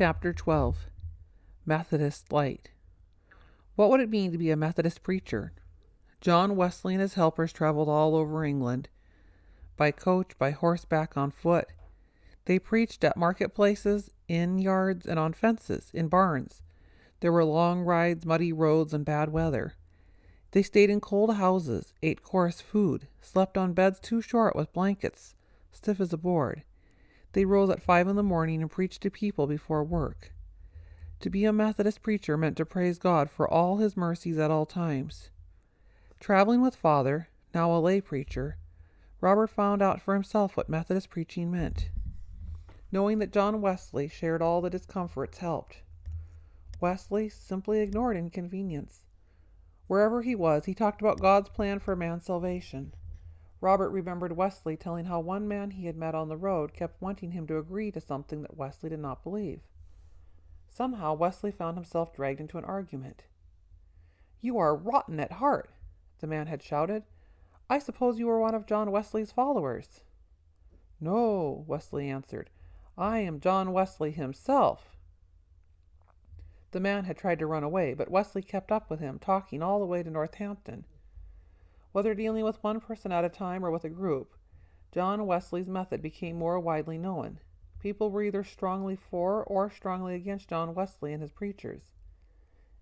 Chapter 12. Methodist Light. What would it mean to be a Methodist preacher? John Wesley and his helpers traveled all over England, by coach, by horseback, on foot. They preached at marketplaces, in yards, and on fences, in barns. There were long rides, muddy roads, and bad weather. They stayed in cold houses, ate coarse food, slept on beds too short with blankets, stiff as a board. They rose at 5 a.m. and preached to people before work. To be a Methodist preacher meant to praise God for all his mercies at all times. Traveling with Father, now a lay preacher, Robert found out for himself what Methodist preaching meant. Knowing that John Wesley shared all the discomforts helped. Wesley simply ignored inconvenience. Wherever he was, he talked about God's plan for man's salvation. Robert remembered Wesley telling how one man he had met on the road kept wanting him to agree to something that Wesley did not believe. Somehow Wesley found himself dragged into an argument. "You are rotten at heart," the man had shouted. "I suppose you are one of John Wesley's followers." "No," Wesley answered. "I am John Wesley himself." The man had tried to run away, but Wesley kept up with him, talking all the way to Northampton. Whether dealing with one person at a time or with a group, John Wesley's method became more widely known. People were either strongly for or strongly against John Wesley and his preachers.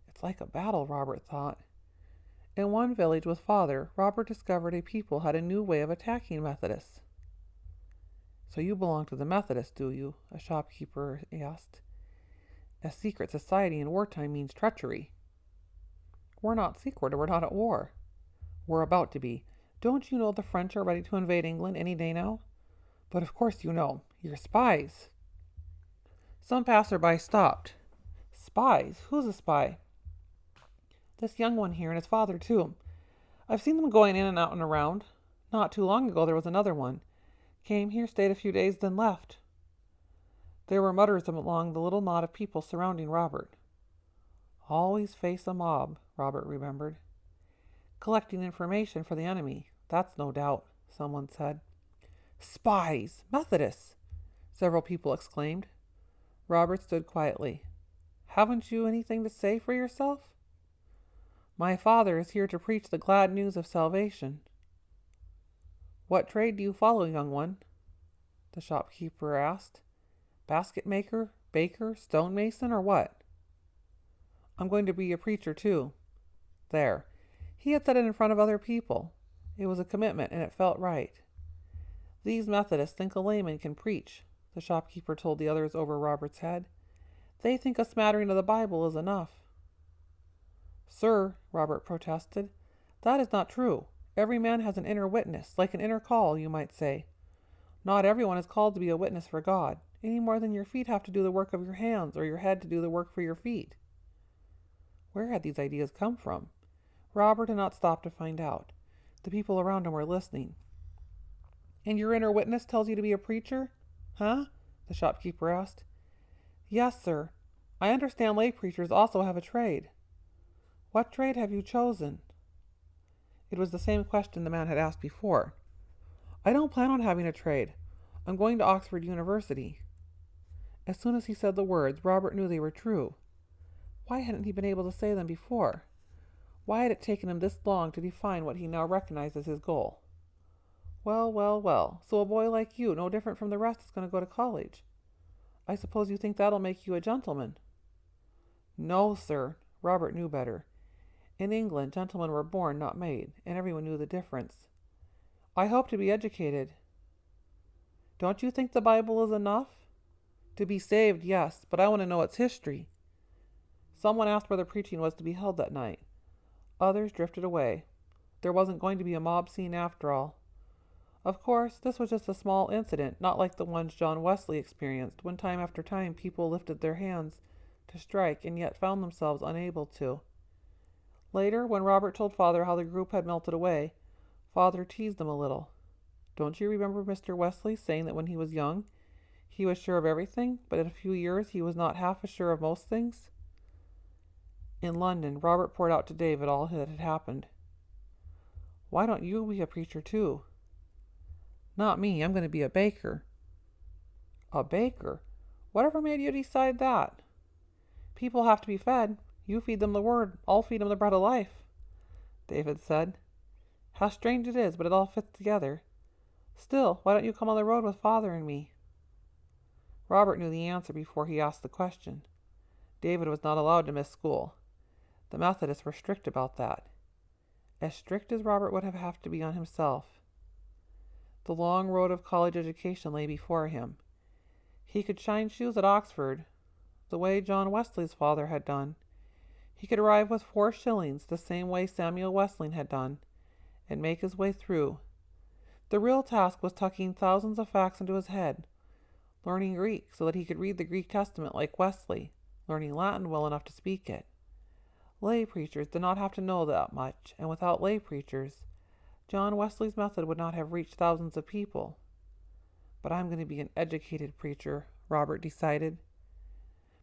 It's like a battle, Robert thought. In one village with Father, Robert discovered a people had a new way of attacking Methodists. "So you belong to the Methodists, do you?" a shopkeeper asked. "A secret society in wartime means treachery." "We're not secret, or we're not at war." "We're about to be. Don't you know the French are ready to invade England any day now?" "But of course you know. You're spies." Some passerby stopped. "Spies? Who's a spy?" "This young one here, and his father too. I've seen them going in and out and around. Not too long ago there was another one. Came here, stayed a few days, then left." There were mutters among the little knot of people surrounding Robert. "Always face a mob," Robert remembered. "Collecting information for the enemy, that's no doubt," someone said. "Spies! Methodists!" several people exclaimed. Robert stood quietly. "Haven't you anything to say for yourself?" "My father is here to preach the glad news of salvation." "What trade do you follow, young one?" the shopkeeper asked. "Basket maker, baker, stonemason, or what?" "I'm going to be a preacher too." There. He had said it in front of other people. It was a commitment, and it felt right. "These Methodists think a layman can preach," the shopkeeper told the others over Robert's head. "They think a smattering of the Bible is enough." "Sir," Robert protested, "that is not true. Every man has an inner witness, like an inner call, you might say. Not everyone is called to be a witness for God, any more than your feet have to do the work of your hands, or your head to do the work for your feet." Where had these ideas come from? Robert had not stopped to find out. The people around him were listening. "And your inner witness tells you to be a preacher?" "Huh?" the shopkeeper asked. "Yes, sir. I understand lay preachers also have a trade." "What trade have you chosen?" It was the same question the man had asked before. "I don't plan on having a trade. I'm going to Oxford University." As soon as he said the words, Robert knew they were true. Why hadn't he been able to say them before? Why had it taken him this long to define what he now recognized as his goal? Well, well, well, so a boy like you, no different from the rest, is going to go to college. I suppose you think that'll make you a gentleman." "No, sir." Robert knew better. In England, gentlemen were born, not made, and everyone knew the difference. "I hope to be educated." "Don't you think the Bible is enough?" "To be saved, yes, but I want to know its history." Someone asked where the preaching was to be held that night. Others drifted away. There wasn't going to be a mob scene after all. Of course, this was just a small incident, not like the ones John Wesley experienced, when time after time people lifted their hands to strike and yet found themselves unable to. Later, when Robert told Father how the group had melted away, Father teased him a little. "Don't you remember Mr. Wesley saying that when he was young, he was sure of everything, but in a few years he was not half as sure of most things?" In London, Robert poured out to David all that had happened. "Why don't you be a preacher too?" "Not me. I'm going to be a baker." "A baker? Whatever made you decide that? People have to be fed. You feed them the word. I'll feed them the bread of life, David said. How strange it is, but it all fits together. Still, why don't you come on the road with Father and me? Robert knew the answer before he asked the question. David was not allowed to miss school. The Methodists were strict about that. As strict as Robert would have to be on himself. The long road of college education lay before him. He could shine shoes at Oxford, the way John Wesley's father had done. He could arrive with 4 shillings, the same way Samuel Wesley had done, and make his way through. The real task was tucking thousands of facts into his head, learning Greek so that he could read the Greek Testament like Wesley, learning Latin well enough to speak it. Lay preachers did not have to know that much, and without lay preachers, John Wesley's method would not have reached thousands of people. But I'm going to be an educated preacher, Robert decided.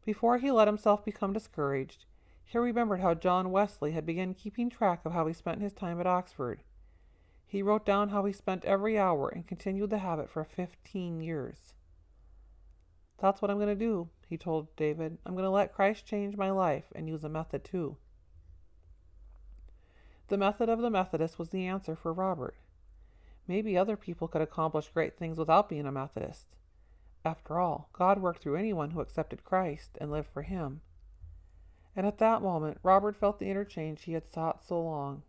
Before he let himself become discouraged, he remembered how John Wesley had begun keeping track of how he spent his time at Oxford. He wrote down how he spent every hour and continued the habit for 15 years. That's what I'm going to do, he told David. I'm going to let Christ change my life and use a method too. The method of the Methodist was the answer for Robert. Maybe other people could accomplish great things without being a Methodist. After all, God worked through anyone who accepted Christ and lived for him. And at that moment, Robert felt the inner change he had sought so long.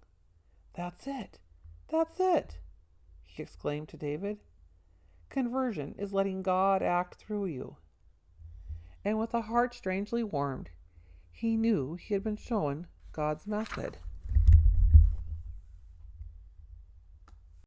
That's it! That's it! He exclaimed to David. Conversion is letting God act through you. And with a heart strangely warmed, he knew he had been shown God's method.